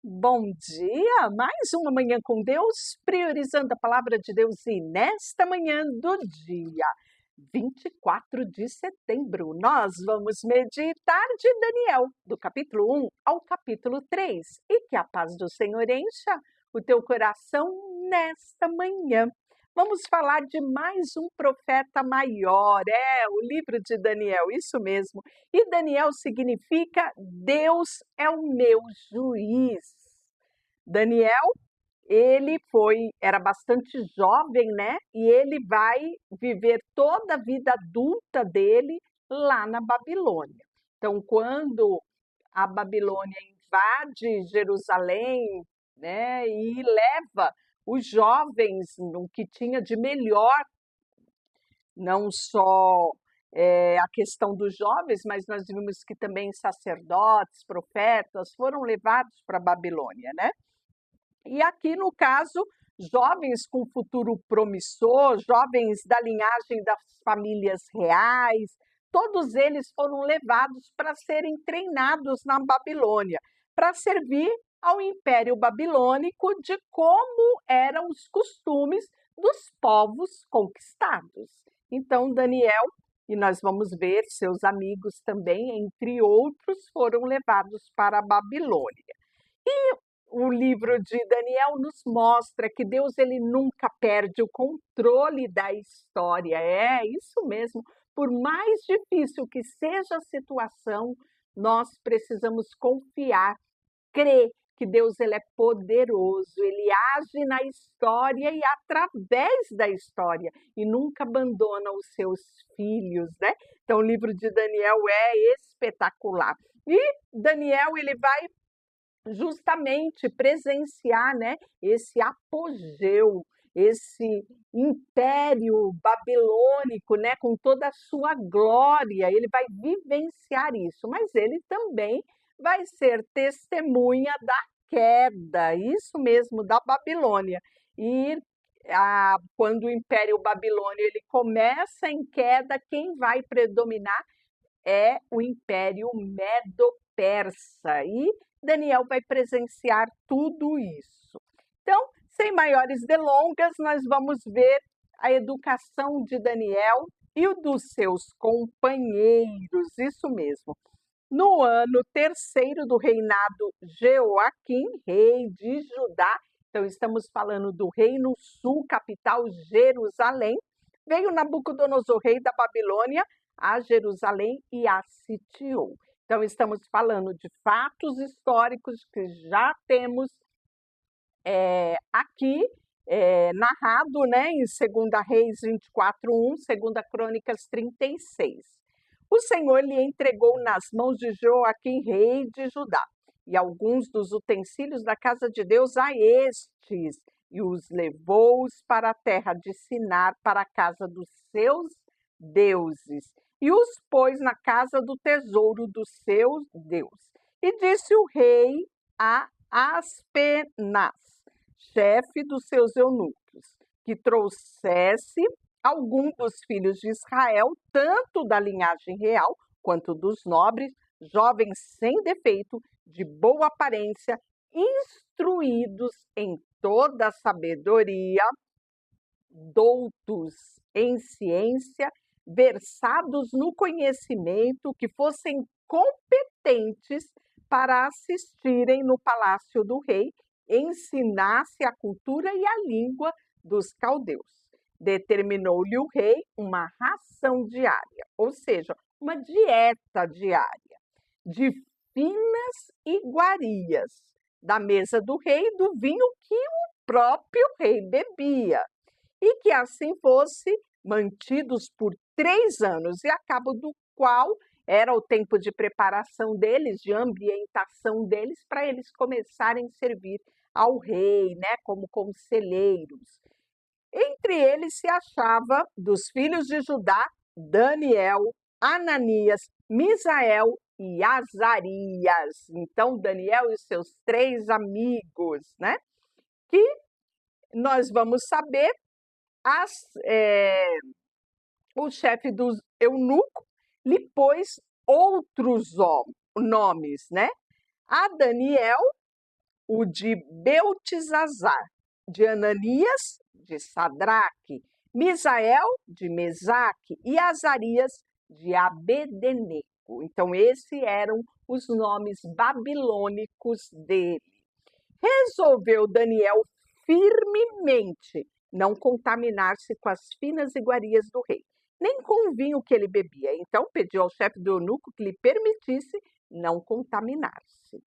Bom dia, mais uma manhã com Deus, priorizando a palavra de Deus e nesta manhã do dia 24 de setembro, nós vamos meditar de Daniel, do capítulo 1 ao capítulo 3, e que a paz do Senhor encha o teu coração nesta manhã. Vamos falar de mais um profeta maior, o livro de Daniel, isso mesmo. E Daniel significa Deus é o meu juiz. Daniel, era bastante jovem, né? E ele vai viver toda a vida adulta dele lá na Babilônia. Então, quando a Babilônia invade Jerusalém, né, e leva os jovens, o que tinha de melhor, não só a questão dos jovens, mas nós vimos que também sacerdotes, profetas foram levados para a Babilônia, né? E aqui, no caso, jovens com futuro promissor, jovens da linhagem das famílias reais, todos eles foram levados para serem treinados na Babilônia, para servir ao Império Babilônico de como eram os costumes dos povos conquistados. Então, Daniel, e nós vamos ver seus amigos também, entre outros, foram levados para a Babilônia. O livro de Daniel nos mostra que Deus ele nunca perde o controle da história. É isso mesmo. Por mais difícil que seja a situação, nós precisamos confiar, crer que Deus ele é poderoso, ele age na história e através da história e nunca abandona os seus filhos, né? Então o livro de Daniel é espetacular. E Daniel ele vai justamente presenciar, né, esse apogeu, esse império babilônico, né, com toda a sua glória, ele vai vivenciar isso, mas ele também vai ser testemunha da queda, isso mesmo, da Babilônia. E quando o Império Babilônio ele começa em queda, quem vai predominar é o Império Medo-Persa. E Daniel vai presenciar tudo isso. Então, sem maiores delongas, nós vamos ver a educação de Daniel e o dos seus companheiros, isso mesmo. No ano terceiro do reinado Jeoaquim, rei de Judá, então estamos falando do Reino Sul, capital Jerusalém, veio Nabucodonosor, rei da Babilônia, a Jerusalém e a sitiou. Então, estamos falando de fatos históricos que já temos aqui narrado, né, em 2 Reis 24:1, 2 Crônicas 36. O Senhor lhe entregou nas mãos de Joaquim, rei de Judá, e alguns dos utensílios da casa de Deus a estes, e os levou-os para a terra de Sinar, para a casa dos seus deuses, e os pôs na casa do tesouro do seu Deus. E disse o rei a Aspenaz, chefe dos seus eunucos, que trouxesse algum dos filhos de Israel, tanto da linhagem real quanto dos nobres, jovens sem defeito, de boa aparência, instruídos em toda a sabedoria, doutos em ciência, versados no conhecimento, que fossem competentes para assistirem no palácio do rei, ensinasse a cultura e a língua dos caldeus. Determinou-lhe o rei uma ração diária, ou seja, uma dieta diária, de finas iguarias, da mesa do rei, do vinho que o próprio rei bebia, e que assim fosse mantidos por 3 anos, e a cabo do qual era o tempo de preparação deles, de ambientação deles, para eles começarem a servir ao rei, né, como conselheiros. Entre eles se achava, dos filhos de Judá, Daniel, Ananias, Misael e Azarias. Então, Daniel e os seus 3 amigos, né? Que nós vamos saber, o chefe dos eunucos lhe pôs outros nomes, né? A Daniel o de Beltesazar, de Ananias, de Sadraque, Misael, de Mesaque e Azarias, de Abednego. Então, esses eram os nomes babilônicos dele. Resolveu Daniel firmemente não contaminar-se com as finas iguarias do rei, nem com o vinho que ele bebia. Então pediu ao chefe do eunuco que lhe permitisse não contaminar-se.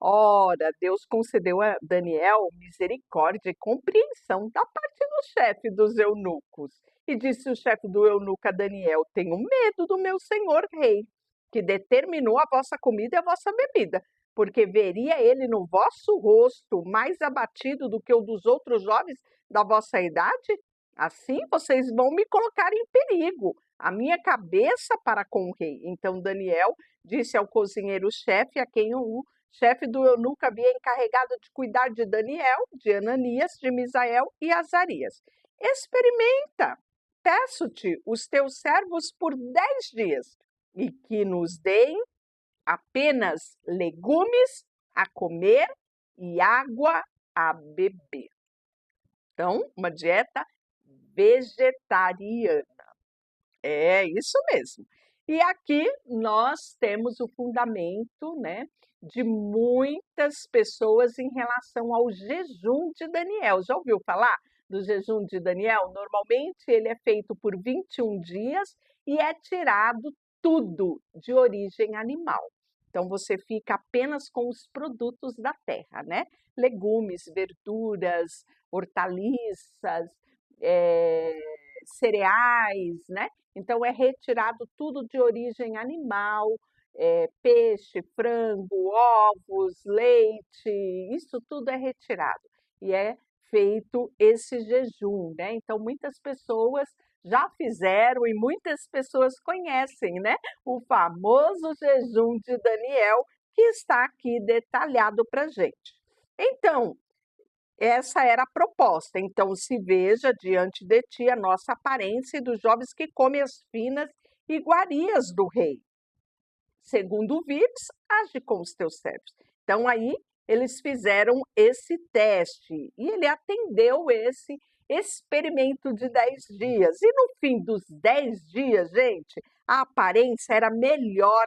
Ora, Deus concedeu a Daniel misericórdia e compreensão da parte do chefe dos eunucos. E disse o chefe do eunuco a Daniel: tenho medo do meu senhor rei, que determinou a vossa comida e a vossa bebida, porque veria ele no vosso rosto mais abatido do que o dos outros jovens da vossa idade? Assim vocês vão me colocar em perigo, a minha cabeça para com o rei. Então Daniel disse ao cozinheiro-chefe, a quem o chefe do eunuco havia encarregado de cuidar de Daniel, de Ananias, de Misael e Azarias: experimenta, peço-te, os teus servos por 10 dias, e que nos deem apenas legumes a comer e água a beber. Então, uma dieta vegetariana. É isso mesmo. E aqui nós temos o fundamento, né, de muitas pessoas em relação ao jejum de Daniel. Já ouviu falar do jejum de Daniel? Normalmente ele é feito por 21 dias e é tirado tudo de origem animal. Então você fica apenas com os produtos da terra, né? Legumes, verduras, hortaliças, cereais, né? Então é retirado tudo de origem animal, peixe, frango, ovos, leite, isso tudo é retirado. E é feito esse jejum, né? Então muitas pessoas já fizeram e muitas pessoas conhecem, né? O famoso jejum de Daniel, que está aqui detalhado para a gente. Então, essa era a proposta. Então, se veja diante de ti a nossa aparência e dos jovens que comem as finas iguarias do rei. Segundo vires, age com os teus servos. Então, aí eles fizeram esse teste e ele atendeu esse experimento de 10 dias. E no fim dos 10 dias, gente, a aparência era melhor.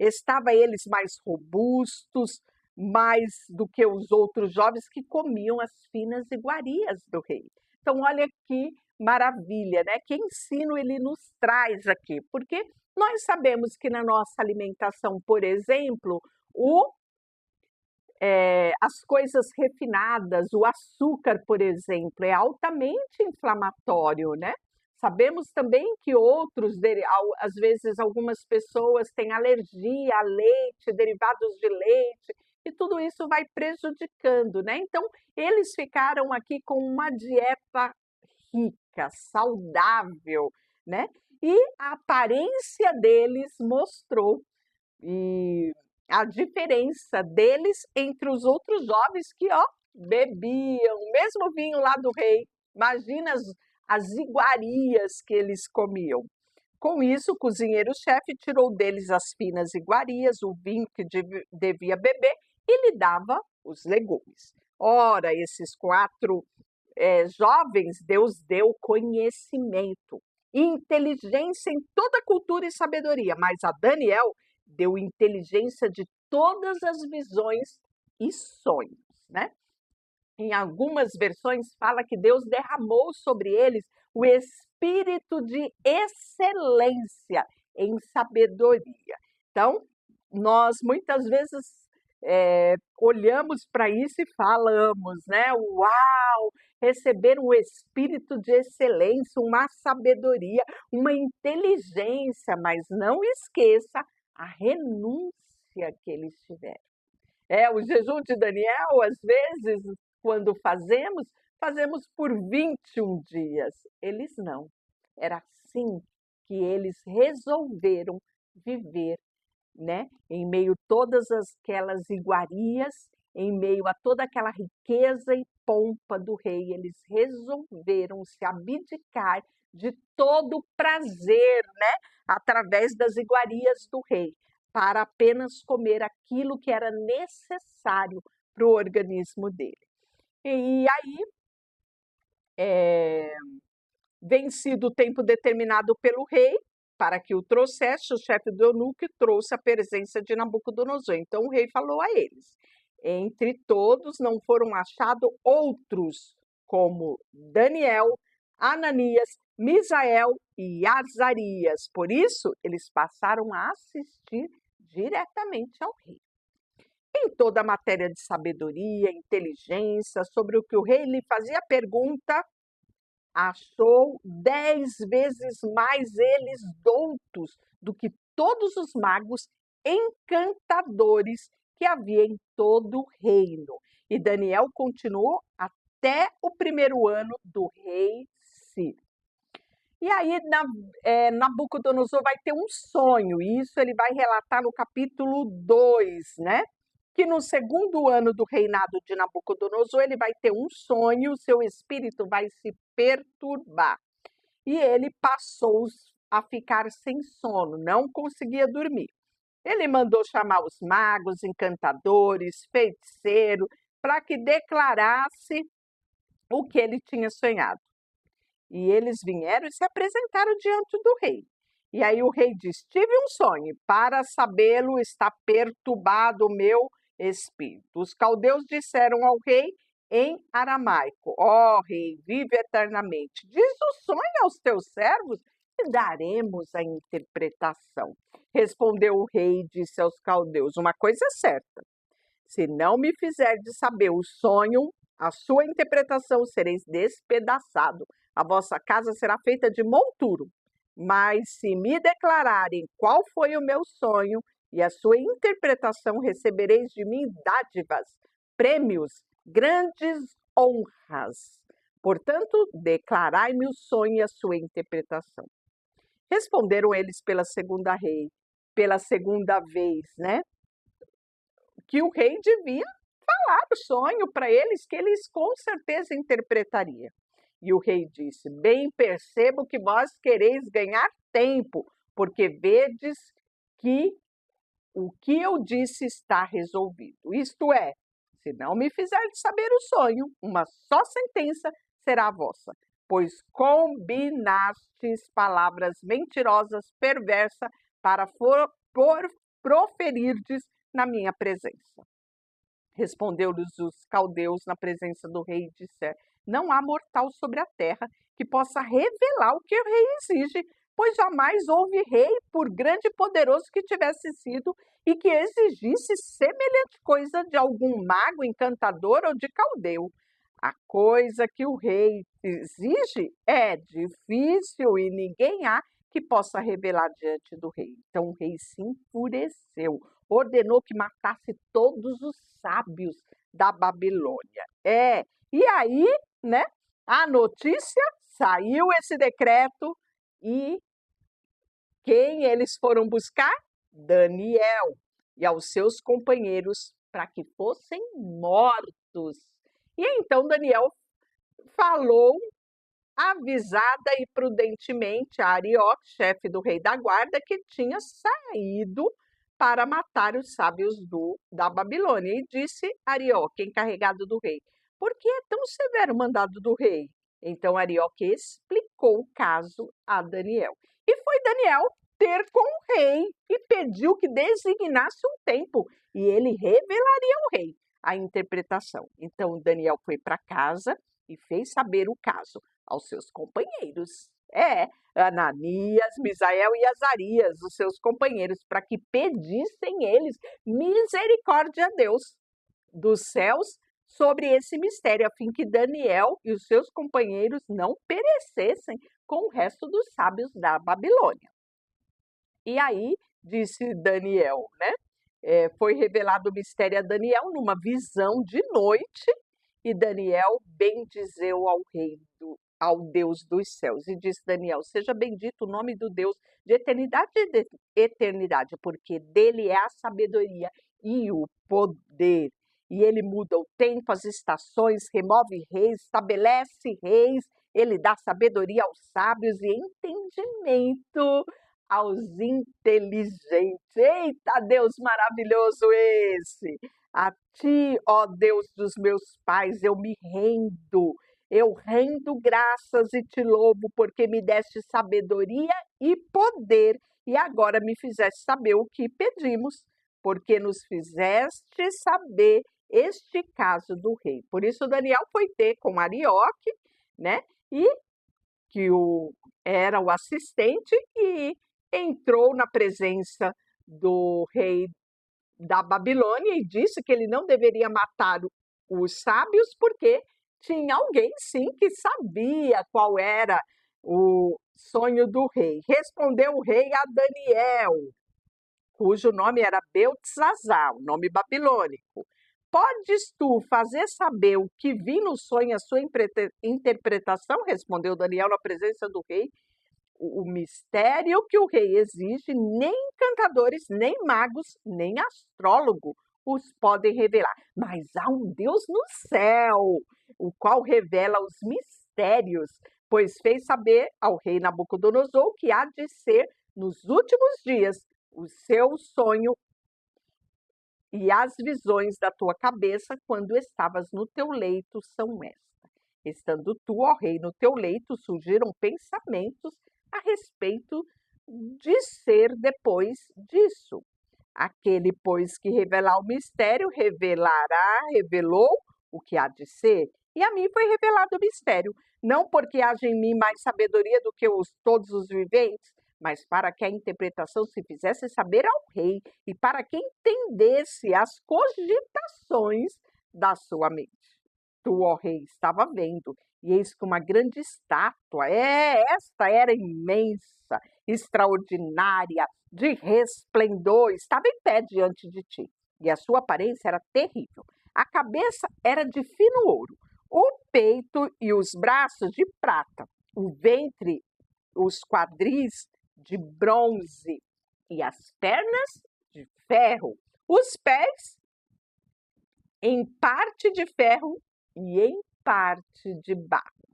Estava eles mais robustos, mais do que os outros jovens que comiam as finas iguarias do rei. Então, olha que maravilha, né? Que ensino ele nos traz aqui, porque nós sabemos que na nossa alimentação, por exemplo, as coisas refinadas, o açúcar, por exemplo, é altamente inflamatório, né? Sabemos também que às vezes algumas pessoas têm alergia a leite, derivados de leite, e tudo isso vai prejudicando, né? Então, eles ficaram aqui com uma dieta rica, saudável, né? E a aparência deles mostrou e a diferença deles entre os outros jovens que, ó, bebiam o mesmo vinho lá do rei. Imagina as iguarias que eles comiam. Com isso, o cozinheiro-chefe tirou deles as finas iguarias, o vinho que devia beber e lhe dava os legumes. Ora, esses 4 jovens, Deus deu conhecimento, inteligência em toda cultura e sabedoria, mas a Daniel deu inteligência de todas as visões e sonhos, né? Em algumas versões fala que Deus derramou sobre eles o espírito de excelência em sabedoria. Então, nós muitas vezes olhamos para isso e falamos, né? Uau! Receber um espírito de excelência, uma sabedoria, uma inteligência, mas não esqueça a renúncia que eles tiveram. O jejum de Daniel, às vezes, quando fazemos por 21 dias. Eles não. Era assim que eles resolveram viver, né? Em meio a todas aquelas iguarias, em meio a toda aquela riqueza e pompa do rei, eles resolveram se abdicar de todo o prazer, né? Através das iguarias do rei, para apenas comer aquilo que era necessário para o organismo dele. E aí, vencido o tempo determinado pelo rei, para que o trouxesse, o chefe do eunuco trouxe a presença de Nabucodonosor. Então o rei falou a eles: entre todos não foram achados outros como Daniel, Ananias, Misael e Azarias. Por isso, eles passaram a assistir diretamente ao rei. Em toda a matéria de sabedoria, inteligência, sobre o que o rei lhe fazia pergunta, achou 10 vezes mais eles doutos do que todos os magos encantadores que havia em todo o reino. E Daniel continuou até o primeiro ano do rei Ciro. E aí Nabucodonosor vai ter um sonho, e isso ele vai relatar no capítulo 2, né? Que no segundo ano do reinado de Nabucodonosor, ele vai ter um sonho, seu espírito vai se perturbar. E ele passou a ficar sem sono, não conseguia dormir. Ele mandou chamar os magos, encantadores, feiticeiros, para que declarasse o que ele tinha sonhado. E eles vieram e se apresentaram diante do rei. E aí o rei disse: tive um sonho, para sabê-lo está perturbado o meu espírito. Os caldeus disseram ao rei em aramaico: ó rei, vive eternamente. Diz o sonho aos teus servos e daremos a interpretação. Respondeu o rei e disse aos caldeus: uma coisa é certa, se não me fizerdes saber o sonho, a sua interpretação sereis despedaçado. A vossa casa será feita de monturo. Mas se me declararem qual foi o meu sonho e a sua interpretação, recebereis de mim dádivas, prêmios, grandes honras. Portanto, declarai-me o sonho e a sua interpretação. Responderam eles pela segunda vez, né? Que o rei devia falar o sonho para eles, que eles com certeza interpretariam. E o rei disse: bem percebo que vós quereis ganhar tempo, porque vedes que o que eu disse está resolvido. Isto é, se não me fizerdes saber o sonho, uma só sentença será a vossa, pois combinastes palavras mentirosas, perversas, para proferirdes na minha presença. Respondeu-lhes os caldeus na presença do rei e disseram: não há mortal sobre a terra que possa revelar o que o rei exige, pois jamais houve rei, por grande e poderoso que tivesse sido, e que exigisse semelhante coisa de algum mago, encantador ou de caldeu. A coisa que o rei exige é difícil e ninguém há que possa revelar diante do rei. Então o rei se enfureceu, ordenou que matasse todos os sábios da Babilônia. E aí, né, a notícia, saiu esse decreto e quem eles foram buscar? Daniel e aos seus companheiros para que fossem mortos. E então Daniel falou avisada e prudentemente a Arioque, chefe do rei da guarda, que tinha saído para matar os sábios da Babilônia. E disse Arioque, encarregado do rei: por que é tão severo o mandado do rei? Então Arioque explicou o caso a Daniel. E foi Daniel ter com o rei e pediu que designasse um tempo, e ele revelaria ao rei a interpretação. Então Daniel foi para casa e fez saber o caso aos seus companheiros. Ananias, Misael e Azarias, os seus companheiros, para que pedissem eles misericórdia a Deus dos céus sobre esse mistério, a fim que Daniel e os seus companheiros não perecessem com o resto dos sábios da Babilônia. E aí, disse Daniel, né? Foi revelado o mistério a Daniel numa visão de noite, e Daniel bendizeu ao Deus dos céus. E disse Daniel: seja bendito o nome do Deus de eternidade e de eternidade, porque dele é a sabedoria e o poder. E ele muda o tempo, as estações, remove reis, estabelece reis, ele dá sabedoria aos sábios e entendimento aos inteligentes. Eita, Deus maravilhoso esse! A ti, ó Deus dos meus pais, eu me rendo. Eu rendo graças e te louvo, porque me deste sabedoria e poder, e agora me fizeste saber o que pedimos, porque nos fizeste saber este caso do rei. Por isso Daniel foi ter com Arioque, né? E que era o assistente e entrou na presença do rei da Babilônia e disse que ele não deveria matar os sábios porque tinha alguém sim que sabia qual era o sonho do rei. Respondeu o rei a Daniel, cujo nome era Beltesazar, o nome babilônico. Podes tu fazer saber o que vi no sonho, a sua interpretação? Respondeu Daniel na presença do rei. O mistério que o rei exige, nem encantadores, nem magos, nem astrólogo os podem revelar. Mas há um Deus no céu, o qual revela os mistérios, pois fez saber ao rei Nabucodonosor o que há de ser nos últimos dias. O seu sonho e as visões da tua cabeça quando estavas no teu leito são estas. Estando tu, ó rei, no teu leito, surgiram pensamentos a respeito de ser depois disso. Aquele, pois, que revelar o mistério, revelou o que há de ser, e a mim foi revelado o mistério, não porque haja em mim mais sabedoria do que todos os viventes, mas para que a interpretação se fizesse saber ao rei e para que entendesse as cogitações da sua mente. Tu, ó rei, estava vendo, e eis que uma grande estátua, esta era imensa, extraordinária, de resplendor, estava em pé diante de ti, e a sua aparência era terrível. A cabeça era de fino ouro, o peito e os braços de prata, o ventre, os quadris de bronze e as pernas de ferro, os pés em parte de ferro e em parte de barro.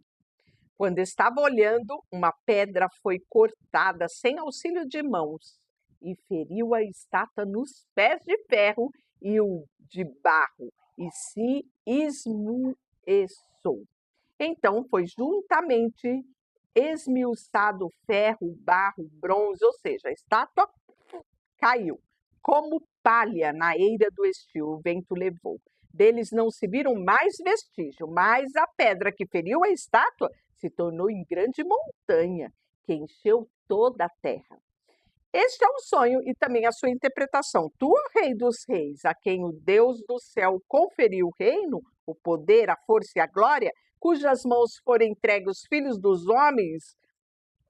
Quando estava olhando, uma pedra foi cortada sem auxílio de mãos e feriu a estátua nos pés de ferro e o de barro e se esmoeçou. Então foi juntamente esmiuçado ferro, barro, bronze, ou seja, a estátua caiu como palha na eira do estio, o vento levou. Deles não se viram mais vestígio, mas a pedra que feriu a estátua se tornou em grande montanha, que encheu toda a terra. Este é o sonho e também a sua interpretação. Tu, rei dos reis, a quem o Deus do céu conferiu o reino, o poder, a força e a glória, cujas mãos foram entregues os filhos dos homens,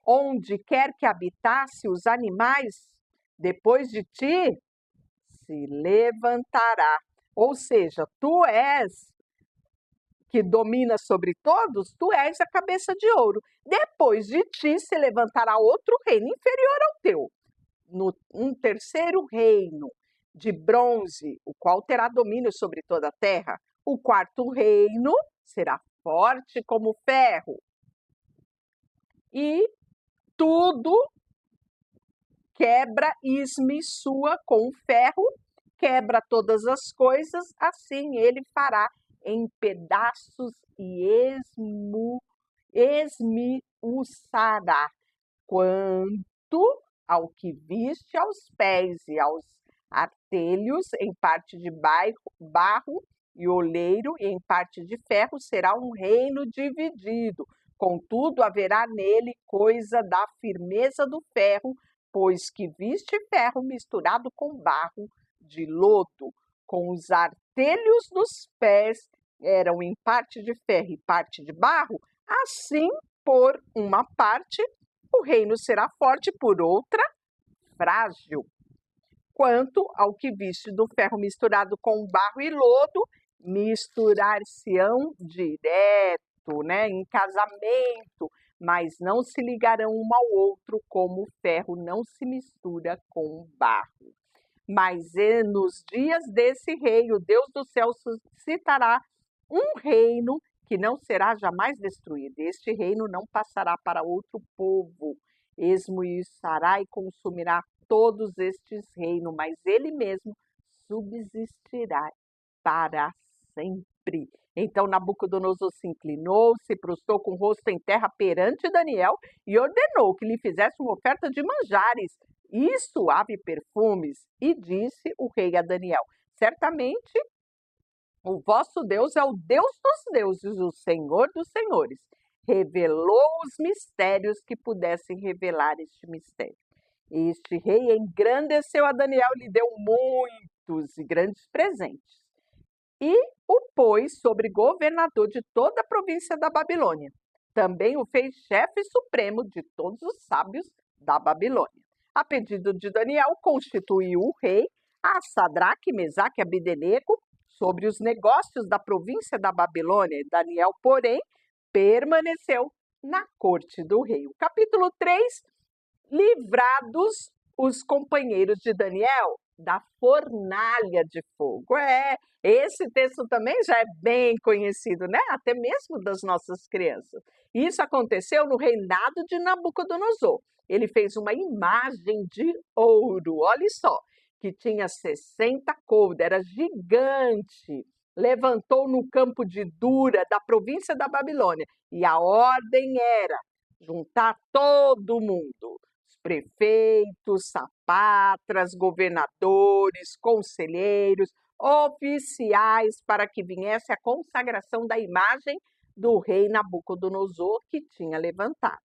onde quer que habitasse os animais, depois de ti se levantará. Ou seja, tu és que domina sobre todos, tu és a cabeça de ouro. Depois de ti se levantará outro reino inferior ao teu, um terceiro reino de bronze, o qual terá domínio sobre toda a terra. O quarto reino será forte como ferro. E tudo quebra e esmiçua com ferro, quebra todas as coisas, assim ele fará em pedaços e esmiuçará. Quanto ao que viste aos pés e aos artelhos, em parte de barro e oleiro, e em parte de ferro, será um reino dividido. Contudo, haverá nele coisa da firmeza do ferro, pois que viste ferro misturado com barro de lodo, com os artelhos dos pés, eram em parte de ferro e parte de barro, assim, por uma parte, o reino será forte, por outra, frágil. Quanto ao que viste do ferro misturado com barro e lodo, misturar-se-ão direto, em casamento, mas não se ligarão um ao outro como o ferro não se mistura com o barro. Mas nos dias desse rei, o Deus do céu suscitará um reino que não será jamais destruído. Este reino não passará para outro povo. esmiuçará e consumirá todos estes reinos, mas ele mesmo subsistirá para sempre. Então Nabucodonosor se inclinou, se prostrou com o rosto em terra perante Daniel e ordenou que lhe fizesse uma oferta de manjares e suave perfumes. E disse o rei a Daniel: certamente o vosso Deus é o Deus dos deuses, o Senhor dos senhores. Revelou os mistérios que pudessem revelar este mistério. Este rei engrandeceu a Daniel e lhe deu muitos e grandes presentes. E o pôs sobre governador de toda a província da Babilônia. Também o fez chefe supremo de todos os sábios da Babilônia. A pedido de Daniel, constituiu o rei a Sadraque, Mesaque e Abdenego sobre os negócios da província da Babilônia. Daniel, porém, permaneceu na corte do rei. O capítulo 3, livrados os companheiros de Daniel da fornalha de fogo. Esse texto também já é bem conhecido, né? Até mesmo das nossas crianças. Isso aconteceu no reinado de Nabucodonosor. Ele fez uma imagem de ouro, olha só, que tinha 60 côvados, era gigante. Levantou no campo de Dura, da província da Babilônia, e a ordem era juntar todo mundo, os prefeitos, sapatras, governadores, conselheiros, oficiais, para que viesse a consagração da imagem do rei Nabucodonosor que tinha levantado.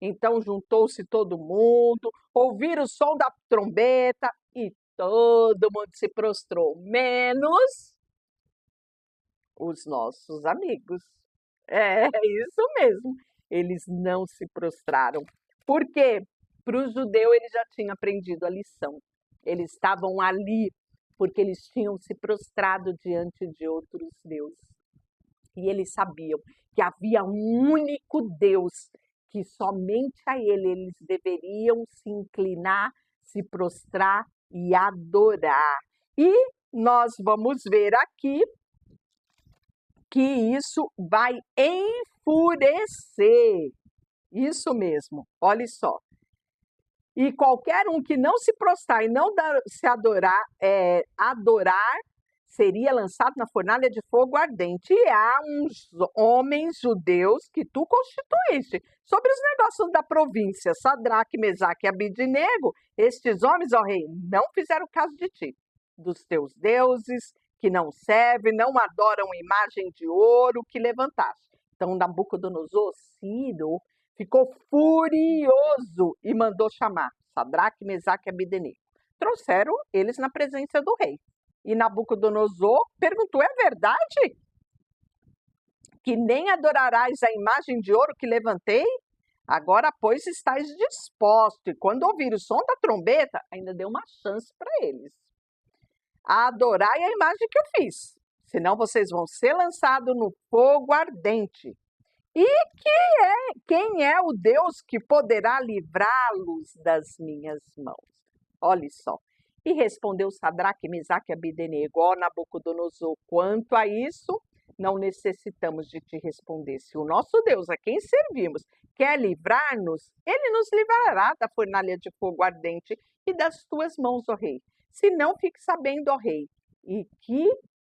Então juntou-se todo mundo, ouviram o som da trombeta e todo mundo se prostrou, menos os nossos amigos. É isso mesmo. Eles não se prostraram. Por quê? Para o judeu ele já tinha aprendido a lição. Eles estavam ali porque eles tinham se prostrado diante de outros deuses. E eles sabiam que havia um único Deus, que somente a ele eles deveriam se inclinar, se prostrar e adorar. E nós vamos ver aqui que isso vai enfurecer. Isso mesmo, olha só. E qualquer um que não se prostrar e não se adorar, seria lançado na fornalha de fogo ardente. E há uns homens judeus que tu constituíste sobre os negócios da província, Sadraque, Mesaque e Abdenego. Estes homens, ó rei, não fizeram caso de ti, dos teus deuses, que não servem, não adoram imagem de ouro que levantaste. Então Nabucodonosor, Ciro, ficou furioso e mandou chamar Sadraque, Mesaque e Abdenego. Trouxeram eles na presença do rei. E Nabucodonosor perguntou: é verdade que nem adorarás a imagem de ouro que levantei? Agora, pois, estáis disposto. E quando ouvir o som da trombeta, ainda deu uma chance para eles. Adorai a imagem que eu fiz, senão vocês vão ser lançados no fogo ardente. E quem é o Deus que poderá livrá-los das minhas mãos? Olha só. E respondeu Sadraque, Mesaque e Abdenego: ó Nabucodonosor, quanto a isso, não necessitamos de te responder. Se o nosso Deus, a quem servimos, quer livrar-nos, ele nos livrará da fornalha de fogo ardente e das tuas mãos, ó rei. Se não, fique sabendo, ó rei, e que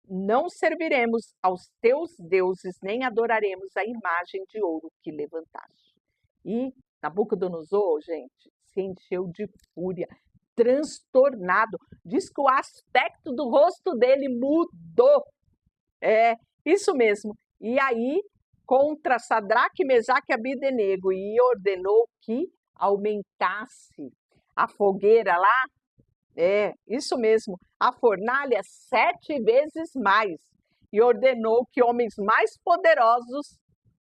não serviremos aos teus deuses, nem adoraremos a imagem de ouro que levantaste. E Nabucodonosor, gente, se encheu de fúria, transtornado. Diz que o aspecto do rosto dele mudou. É, isso mesmo. E aí, contra Sadraque, Mesaque e Abdenego, e ordenou que aumentasse a fogueira lá. Isso mesmo, a fornalha 7 vezes mais, e ordenou que homens mais poderosos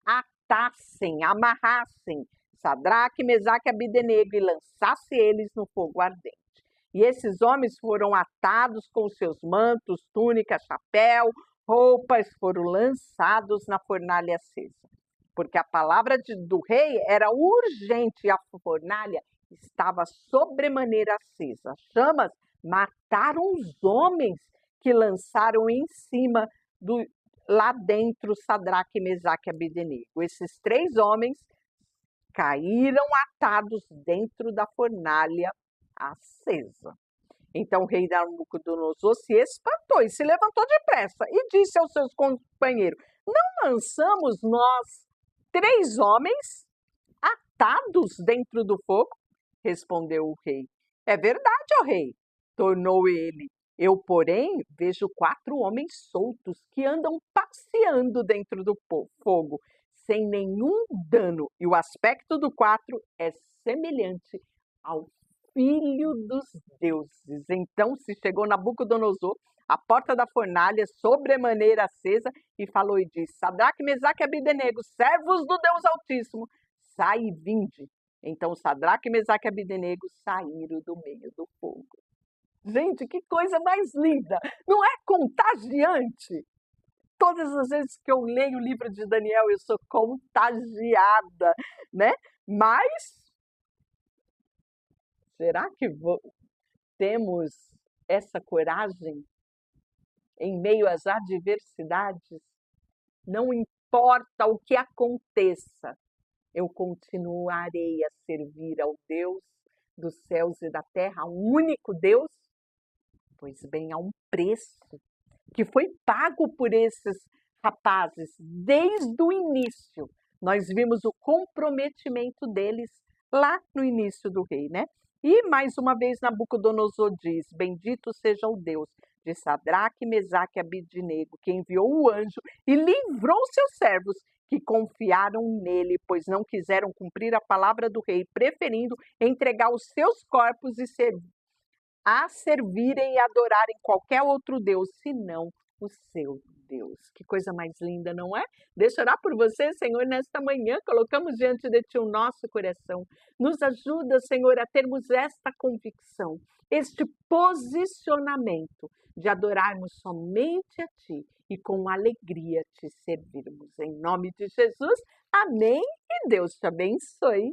atassem, amarrassem Sadraque, Mesaque e Abdenego e lançasse eles no fogo ardente. E esses homens foram atados com seus mantos, túnica, chapéu, roupas, foram lançados na fornalha acesa. Porque a palavra do rei era urgente e a fornalha estava sobremaneira acesa. As chamas mataram os homens que lançaram em cima lá dentro Sadraque, Mesaque e Abdenego. Esses 3 homens caíram atados dentro da fornalha acesa. Então o rei Nabucodonosor se espantou e se levantou depressa e disse aos seus companheiros: não lançamos nós 3 homens atados dentro do fogo? Respondeu o rei. É verdade, ó rei, tornou ele. Eu, porém, vejo 4 homens soltos que andam passeando dentro do fogo, sem nenhum dano, e o aspecto do 4 é semelhante ao Filho dos deuses. Então se chegou Nabucodonosor à porta da fornalha, sobremaneira acesa, e falou e disse: Sadraque, Mesaque e Abdenego, servos do Deus Altíssimo, sai e vinde. Então Sadraque, Mesaque e Abdenego saíram do meio do fogo. Gente, que coisa mais linda! Não é contagiante? Todas as vezes que eu leio o livro de Daniel, eu sou contagiada, né? Mas será que temos essa coragem em meio às adversidades? Não importa o que aconteça, eu continuarei a servir ao Deus dos céus e da terra, ao único Deus? Pois bem, há um preço que foi pago por esses rapazes desde o início. Nós vimos o comprometimento deles lá no início do rei, né? E mais uma vez Nabucodonosor diz: bendito seja o Deus de Sadraque, Mesaque e Abdenego, que enviou o anjo e livrou seus servos que confiaram nele, pois não quiseram cumprir a palavra do rei, preferindo entregar os seus corpos e servirem e adorarem qualquer outro Deus, senão o seu Deus. Que coisa mais linda, não é? Deixa eu orar por você, Senhor, nesta manhã. Colocamos diante de Ti o nosso coração. Nos ajuda, Senhor, a termos esta convicção, este posicionamento de adorarmos somente a Ti e com alegria Te servirmos. Em nome de Jesus, amém e Deus te abençoe.